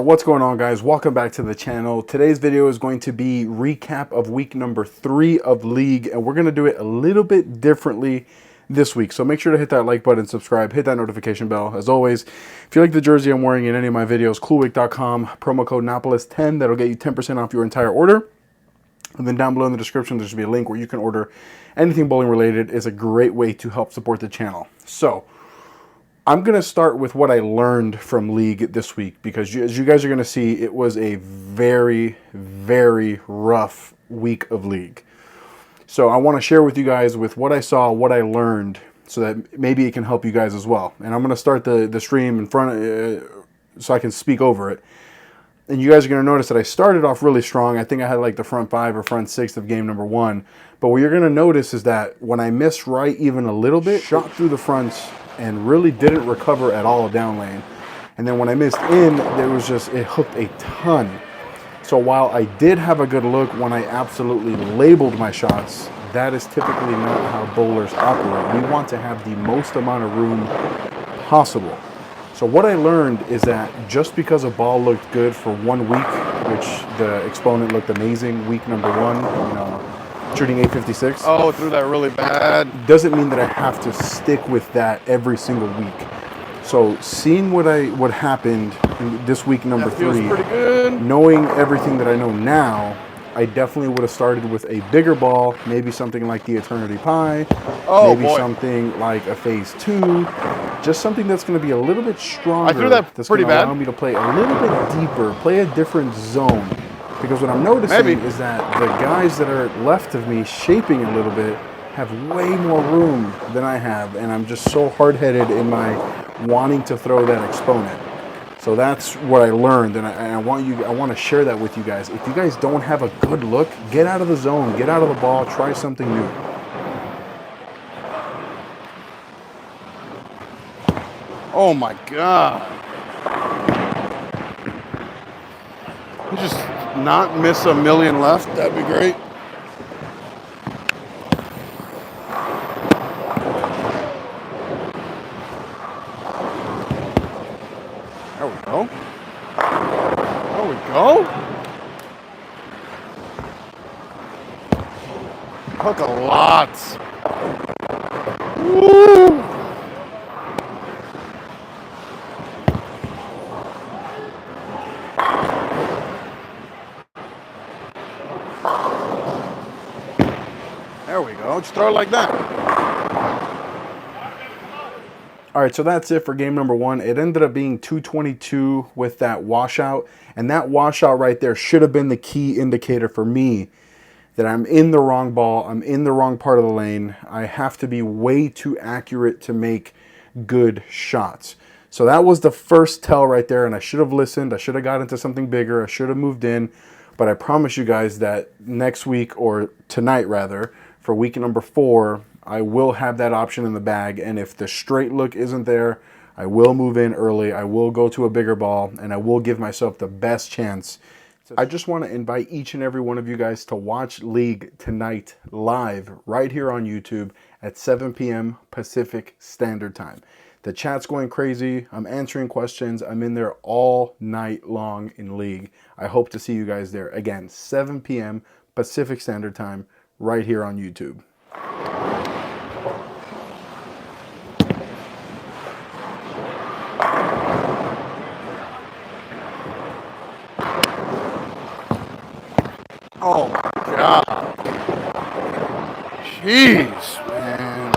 What's going on, guys? Welcome back to the channel. Today's video is going to be recap of week number 3 of League, and we're going to do it a little bit differently this week. So make sure to hit that like button, subscribe, hit that notification bell. As always, if you like the jersey I'm wearing in any of my videos, coolweek.com, promo code Napoles10, that'll get you 10% off your entire order. And then down below in the description, there should be a link where you can order anything bowling related. It's a great way to help support the channel. So I'm going to start with what I learned from League this week, because as you guys are going to see, it was a very, very rough week of League. So I want to share with you guys with what I saw, what I learned, so that maybe it can help you guys as well. And I'm going to start the stream in front so I can speak over it. And you guys are going to notice that I started off really strong. I think I had like the front 5 or front 6 of game number 1. But what you're going to notice is that when I missed right even a little bit, shot through the fronts and really didn't recover at all down lane. And then when I missed in, it hooked a ton. So while I did have a good look when I absolutely labeled my shots, that is typically not how bowlers operate. We want to have the most amount of room possible. So what I learned is that just because a ball looked good for 1 week, which the exponent looked amazing, week number 1, you know, shooting 856. Oh, threw that really bad. Doesn't mean that I have to stick with that every single week. So seeing what happened in this week number 3, pretty good. Knowing everything that I know now, I definitely would have started with a bigger ball, maybe something like the Eternity Pie, something like a Phase 2, just something that's going to be a little bit stronger. I threw that that's pretty going to bad. allow me to play a little bit deeper, play a different zone. Because what I'm noticing is that the guys that are left of me shaping a little bit have way more room than I have, and I'm just so hard-headed in my wanting to throw that exponent. So that's what I learned, and I want to share that with you guys. If you guys don't have a good look, get out of the zone, get out of the ball, try something new. Oh my God. You just not miss a million left, that'd be great. There we go. There we go. Hook a lot. Woo. There we go. Just throw it like that. All right, so that's it for game number 1. It ended up being 222 with that washout. And that washout right there should have been the key indicator for me that I'm in the wrong ball. I'm in the wrong part of the lane. I have to be way too accurate to make good shots. So that was the first tell right there. And I should have listened. I should have got into something bigger. I should have moved in. But I promise you guys that next week, or tonight rather, for week number 4, I will have that option in the bag, and if the straight look isn't there, I will move in early, I will go to a bigger ball, and I will give myself the best chance. I just want to invite each and every one of you guys to watch League tonight live right here on YouTube at 7 p.m. Pacific Standard Time. The chat's going crazy, I'm answering questions, I'm in there all night long in League. I hope to see you guys there. Again, 7 p.m. Pacific Standard Time right here on YouTube. Oh my God. Jeez, man.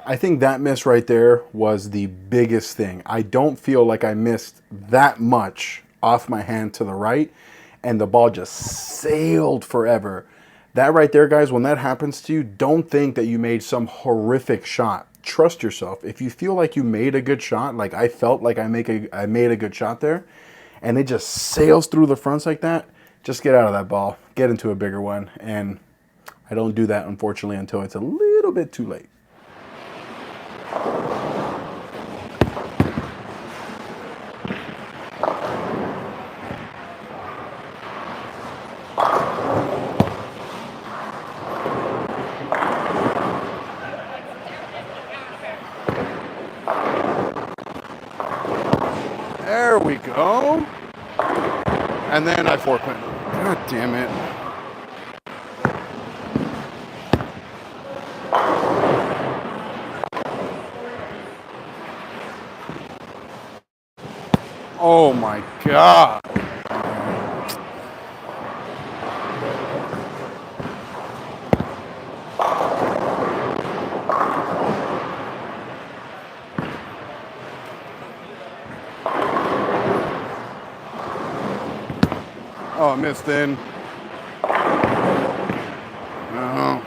I think that miss right there was the biggest thing. I don't feel like I missed that much off my hand to the right, and the ball just sailed forever. That right there, guys, when that happens to you, don't think that you made some horrific shot. Trust yourself. If you feel like you made a good shot, like I felt like I made a good shot there, and it just sails through the fronts like that, just get out of that ball, get into a bigger one. And I don't do that, unfortunately, until it's a little bit too late. There we go. And then I fork went. God damn it. Oh my God. Oh, I missed in. No.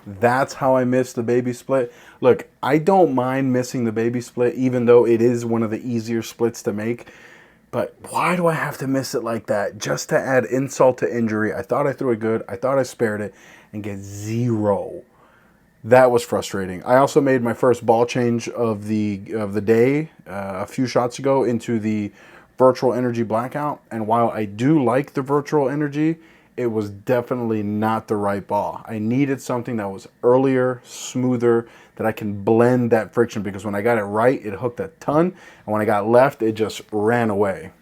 That's how I missed the baby split. Look, I don't mind missing the baby split, even though it is one of the easier splits to make. But why do I have to miss it like that? Just to add insult to injury. I thought I threw it good. I thought I spared it and get 0. That was frustrating. I also made my first ball change of the day a few shots ago into the virtual energy blackout. And while I do like the virtual energy, it was definitely not the right ball. I needed something that was earlier, smoother, that I can blend that friction, because when I got it right, it hooked a ton. And when I got left, it just ran away.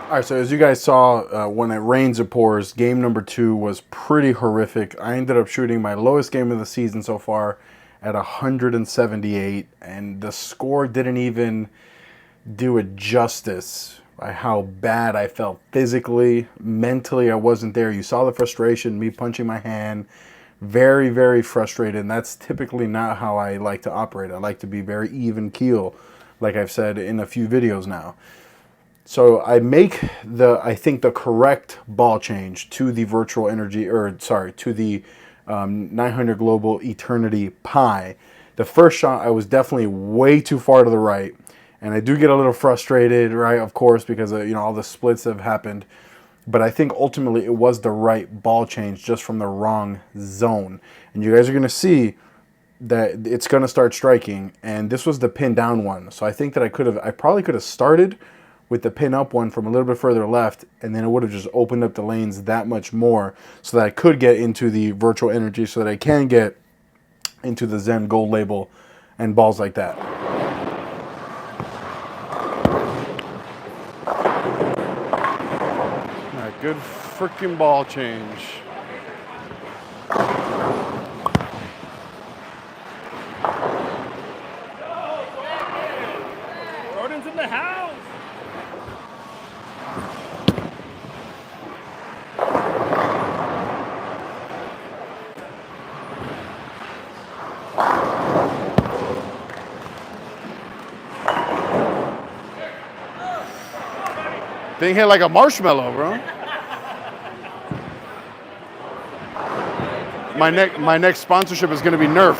All right, so as you guys saw, when it rains, it pours. Game number 2 was pretty horrific. I ended up shooting my lowest game of the season so far at 178, and the score didn't even do it justice by how bad I felt physically. Mentally, I wasn't there. You saw the frustration, me punching my hand. Very, very frustrated, and that's typically not how I like to operate. I like to be very even keel, like I've said in a few videos now. So I make I think the correct ball change to the virtual energy, to the 900 Global Eternity Pi. The first shot, I was definitely way too far to the right. And I do get a little frustrated, right, of course, because of, all the splits that have happened. But I think ultimately it was the right ball change, just from the wrong zone. And you guys are going to see that it's going to start striking. And this was the pin down one. So I think that I probably could have started with the pin up one from a little bit further left, and then it would have just opened up the lanes that much more, so that I could get into the virtual energy, so that I can get into the Zen Gold label and balls like that. All right, good freaking ball change. Jordan's in the house. Thing hit like a marshmallow, bro. My next sponsorship is going to be Nerf.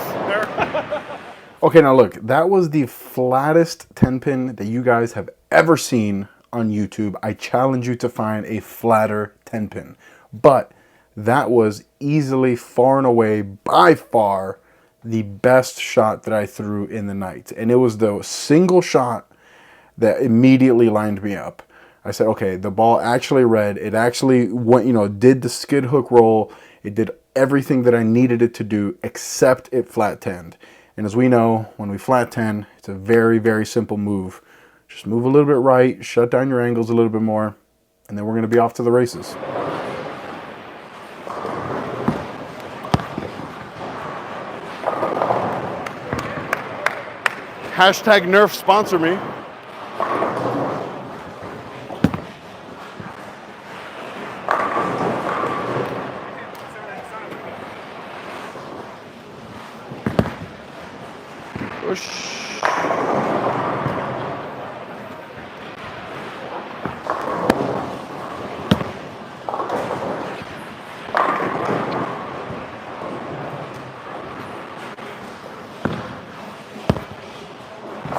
Okay, now look, that was the flattest 10 pin that you guys have ever seen on YouTube. I challenge you to find a flatter 10 pin. But that was easily, far and away, by far, the best shot that I threw in the night. And it was the single shot that immediately lined me up. I said, okay, the ball actually read. It actually went, did the skid hook roll. It did everything that I needed it to do, except it flat 10'd. And as we know, when we flat 10, it's a very, very simple move. Just move a little bit right, shut down your angles a little bit more, and then we're going to be off to the races. Hashtag Nerf sponsor me. Push.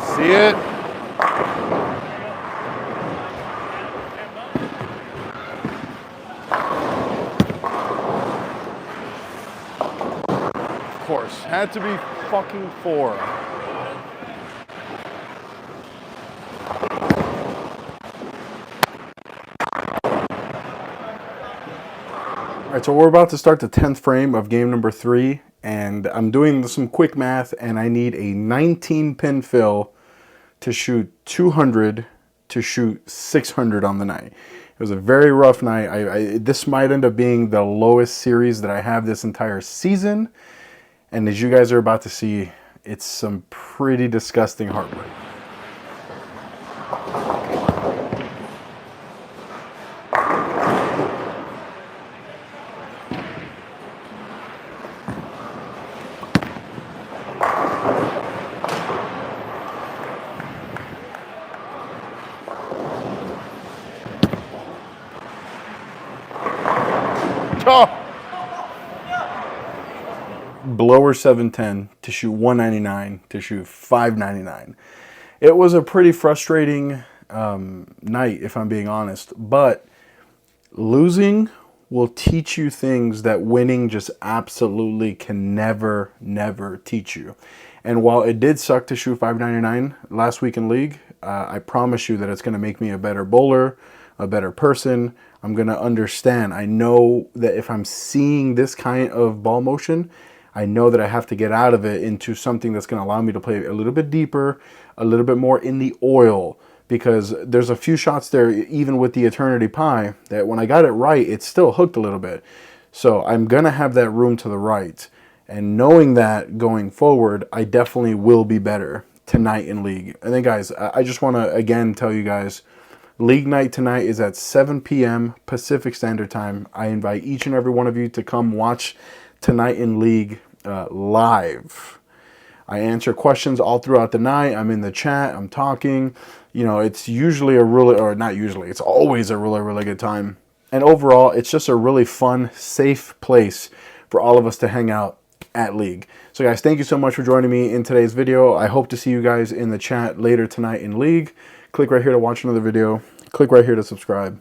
See it? Of course, had to be fucking 4. All right, so we're about to start the 10th frame of game number 3, and I'm doing some quick math, and I need a 19 pin fill to shoot 200 to shoot 600 on the night. It was a very rough night. This might end up being the lowest series that I have this entire season, and as you guys are about to see, it's some pretty disgusting heartbreak. Oh. Blower 710 to shoot 199 to shoot 599. It was a pretty frustrating night, if I'm being honest, but losing will teach you things that winning just absolutely can never teach you. And while it did suck to shoot 599 last week in league, I promise you that it's going to make me a better bowler, a better person. I'm going to understand. I know that if I'm seeing this kind of ball motion, I know that I have to get out of it into something that's going to allow me to play a little bit deeper, a little bit more in the oil, because there's a few shots there, even with the Eternity Pie, that when I got it right, it still hooked a little bit. So I'm going to have that room to the right. And knowing that going forward, I definitely will be better tonight in league. And then, guys, I just want to, again, tell you guys, league night tonight is at 7 p.m. Pacific Standard Time. I invite each and every one of you to come watch tonight in league live. I answer questions all throughout the night. I'm in the chat. I'm talking. You know, it's usually a really, or not usually, it's always a really good time. And overall, it's just a really fun, safe place for all of us to hang out at league. So guys, thank you so much for joining me in today's video. I hope to see you guys in the chat later tonight in league. Click right here to watch another video. Click right here to subscribe.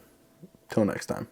Till next time.